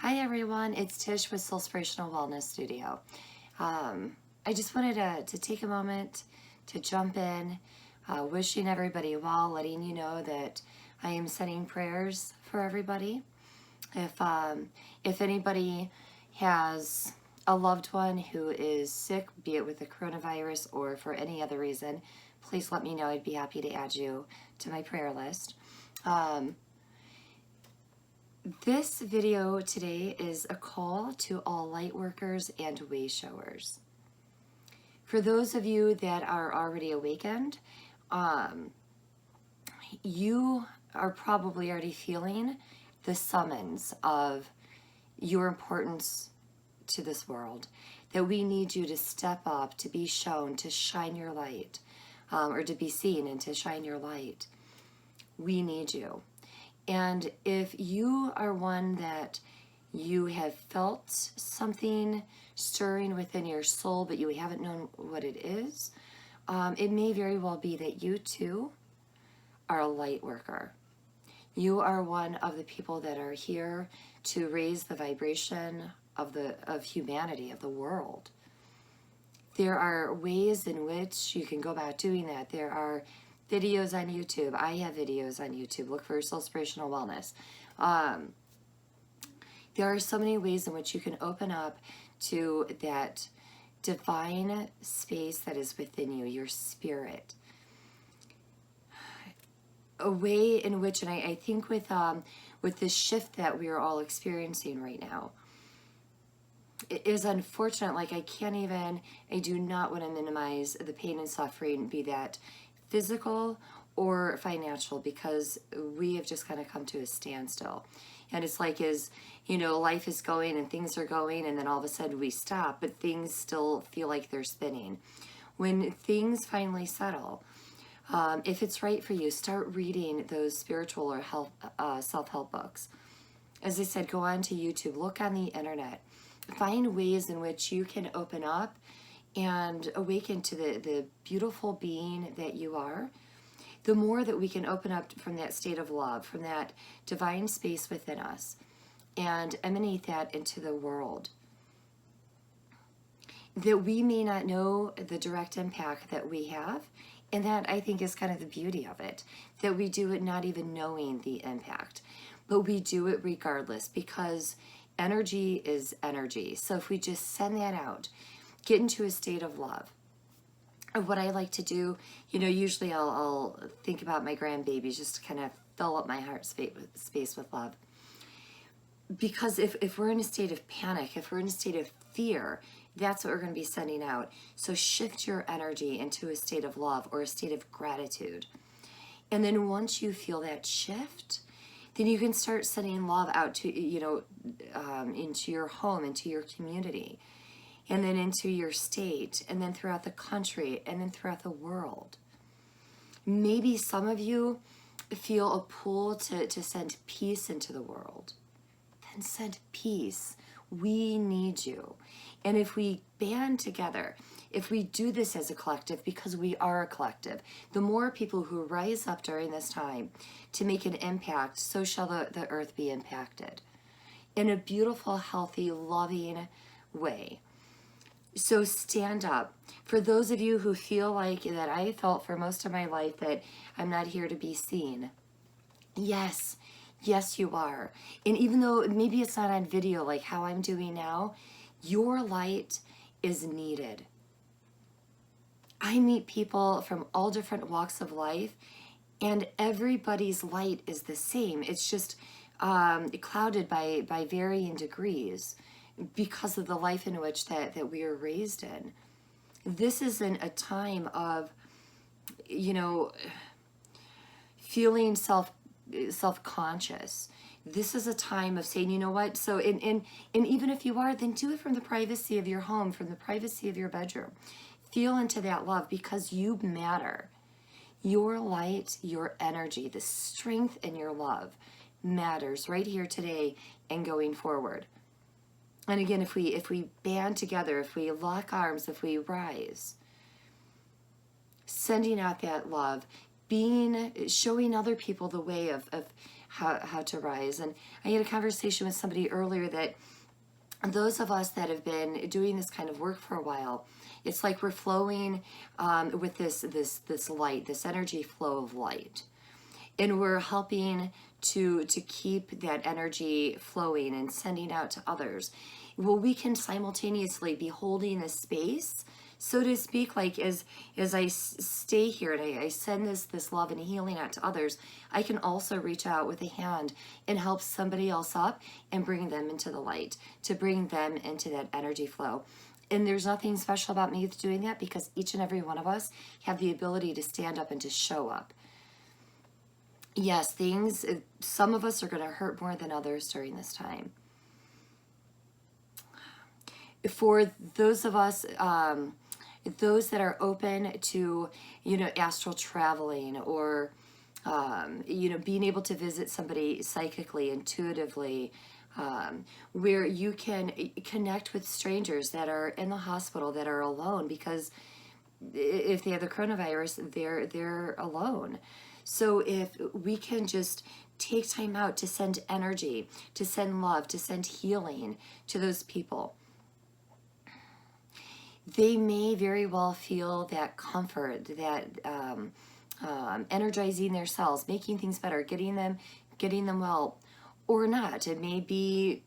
Hi everyone, it's Tish with Soulspirational Wellness Studio. I just wanted to take a moment to jump in, wishing everybody well, letting you know that I am sending prayers for everybody. If anybody has a loved one who is sick, be it with the coronavirus or for any other reason, please let me know. I'd be happy to add you to my prayer list. This video today is a call to all Lightworkers and Wayshowers. For those of you that are already awakened, you are probably already feeling the summons of your importance to this world, that we need you to step up, to be shown, to shine your light, or to be seen and to shine your light. We need you. And if you are one that you have felt something stirring within your soul, but you haven't known what it is, it may very well be that you too are a light worker. You are one of the people that are here to raise the vibration of humanity, of the world. There are ways in which you can go about doing that. There are videos on YouTube. I have videos on YouTube. Look for Soulspirational Wellness. There are so many ways in which you can open up to that divine space that is within you, your spirit. A way in which, and I think with this shift that we are all experiencing right now, it is unfortunate. Like I do not want to minimize the pain and suffering, be that physical or financial, because we have just kind of come to a standstill. And it's like, life is going and things are going, and then all of a sudden we stop, but things still feel like they're spinning. When things finally settle, if it's right for you, start reading those spiritual or self-help books. As I said, go on to YouTube, look on the internet, find ways in which you can open up and awaken to the beautiful being that you are. The more that we can open up from that state of love, from that divine space within us, and emanate that into the world, that we may not know the direct impact that we have, and that I think is kind of the beauty of it, that we do it not even knowing the impact, but we do it regardless, because energy is energy. So if we just send that out, get into a state of love. What I like to do, usually I'll think about my grandbabies just to kind of fill up my heart space with love. Because if we're in a state of panic, if we're in a state of fear, that's what we're going to be sending out. So shift your energy into a state of love or a state of gratitude. And then once you feel that shift, then you can start sending love out to, into your home, into your community, and then into your state, and then throughout the country, and then throughout the world. Maybe some of you feel a pull to send peace into the world. Then send peace. We need you. And if we band together, if we do this as a collective, because we are a collective, the more people who rise up during this time to make an impact, so shall the earth be impacted in a beautiful, healthy, loving way. So stand up. For those of you who feel like that I felt for most of my life that I'm not here to be seen. Yes, you are. And even though maybe it's not on video like how I'm doing now, your light is needed. I meet people from all different walks of life, and everybody's light is the same. It's just clouded by varying degrees, because of the life in which that we are raised in. This isn't a time of, feeling self-conscious. This is a time of saying, you know what? So, and even if you are, then do it from the privacy of your home, from the privacy of your bedroom. Feel into that love, because you matter. Your light, your energy, the strength in your love matters right here today and going forward. And again, if we band together, if we lock arms, if we rise, sending out that love, showing other people the way of how to rise. And I had a conversation with somebody earlier that those of us that have been doing this kind of work for a while, it's like we're flowing with this light, this energy flow of light, and we're helping to keep that energy flowing and sending out to others. Well, we can simultaneously be holding this space, so to speak, like as I stay here and I send this love and healing out to others, I can also reach out with a hand and help somebody else up and bring them into the light, to bring them into that energy flow. And there's nothing special about me doing that, because each and every one of us have the ability to stand up and to show up. Yes, some of us are going to hurt more than others during this time. For those of us, those that are open to, astral traveling, or, being able to visit somebody psychically, intuitively, where you can connect with strangers that are in the hospital, that are alone, because if they have the coronavirus, they're alone. So if we can just take time out to send energy, to send love, to send healing to those people, they may very well feel that comfort, that energizing their cells, making things better, getting them well, or not. It may be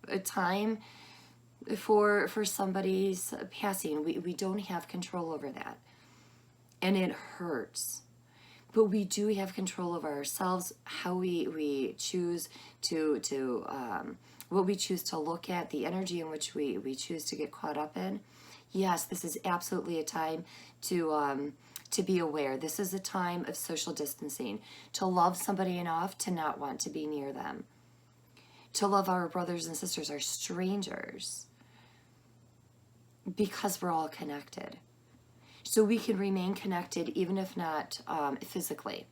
a time for somebody's passing. We don't have control over that, and it hurts. But we do have control over ourselves, how we choose to what we choose to look at, the energy in which we choose to get caught up in. Yes, this is absolutely a time to be aware. This is a time of social distancing, to love somebody enough to not want to be near them, to love our brothers and sisters, our strangers, because we're all connected. So we can remain connected even if not physically.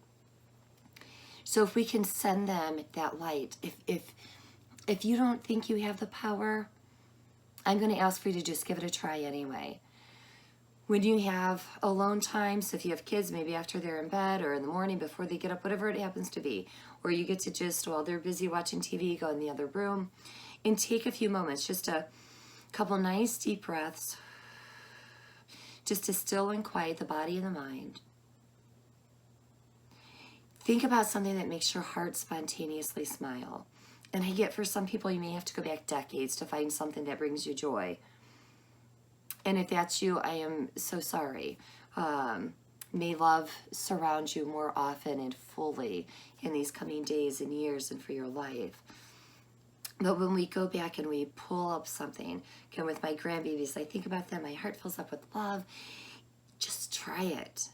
So if we can send them that light, if you don't think you have the power, I'm going to ask for you to just give it a try anyway. When you have alone time, so if you have kids, maybe after they're in bed or in the morning before they get up, whatever it happens to be, or you get to just, while they're busy watching TV, go in the other room and take a few moments, just a couple nice deep breaths, just to still and quiet the body and the mind. Think about something that makes your heart spontaneously smile. And I get, for some people, you may have to go back decades to find something that brings you joy. And if that's you, I am so sorry. May love surround you more often and fully in these coming days and years and for your life. But when we go back and we pull up something, again, with my grandbabies, I think about them, my heart fills up with love. Just try it.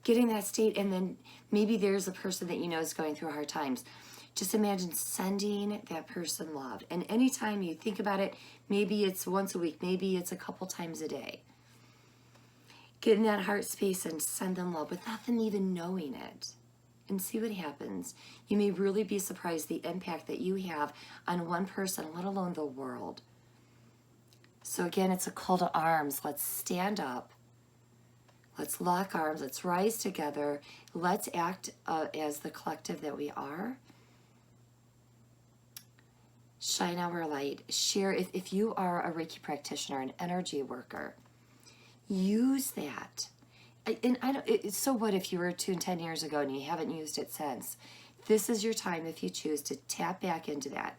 Get in that state, and then maybe there's a person that you know is going through hard times. Just imagine sending that person love. And anytime you think about it, maybe it's once a week, maybe it's a couple times a day. Get in that heart space and send them love without them even knowing it. And see what happens. You may really be surprised the impact that you have on one person, let alone the world. So again, it's a call to arms. Let's stand up. Let's lock arms. Let's rise together. Let's act as the collective that we are. Shine our light. Share. If you are a Reiki practitioner, an energy worker, use that. And so what if you were attuned 10 years ago and you haven't used it since? This is your time, if you choose, to tap back into that.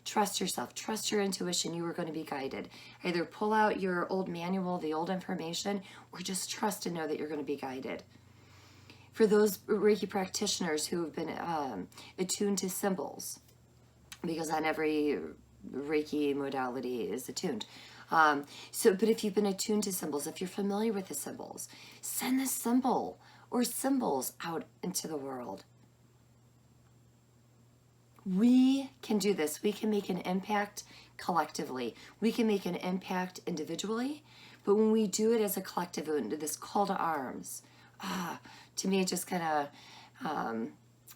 Trust yourself. Trust your intuition. You are going to be guided. Either pull out your old manual, the old information, or just trust and know that you're going to be guided. For those Reiki practitioners who have been attuned to symbols, because not every Reiki modality is attuned. But if you've been attuned to symbols, if you're familiar with the symbols, send the symbol or symbols out into the world. We can do this. We can make an impact collectively. We can make an impact individually, but when we do it as a collective, this call to arms, to me, it just kind of,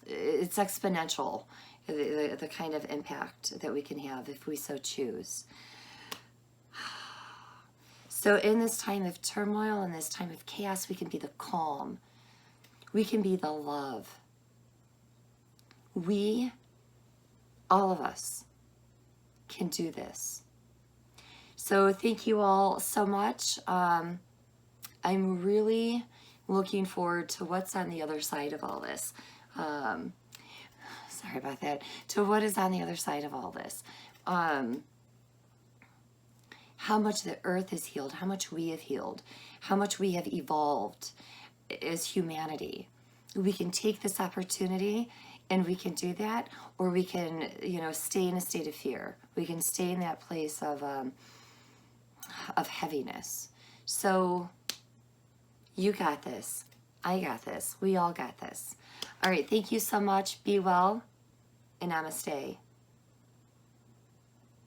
it's exponential, the kind of impact that we can have if we so choose. So in this time of turmoil, in this time of chaos, we can be the calm. We can be the love. We, all of us, can do this. So thank you all so much. I'm really looking forward to what's on the other side of all this. Sorry about that. To what is on the other side of all this. How much the earth is healed, how much we have healed, how much we have evolved as humanity. We can take this opportunity and we can do that, or we can, stay in a state of fear. We can stay in that place of heaviness. So you got this. I got this. We all got this. All right. Thank you so much. Be well, and namaste.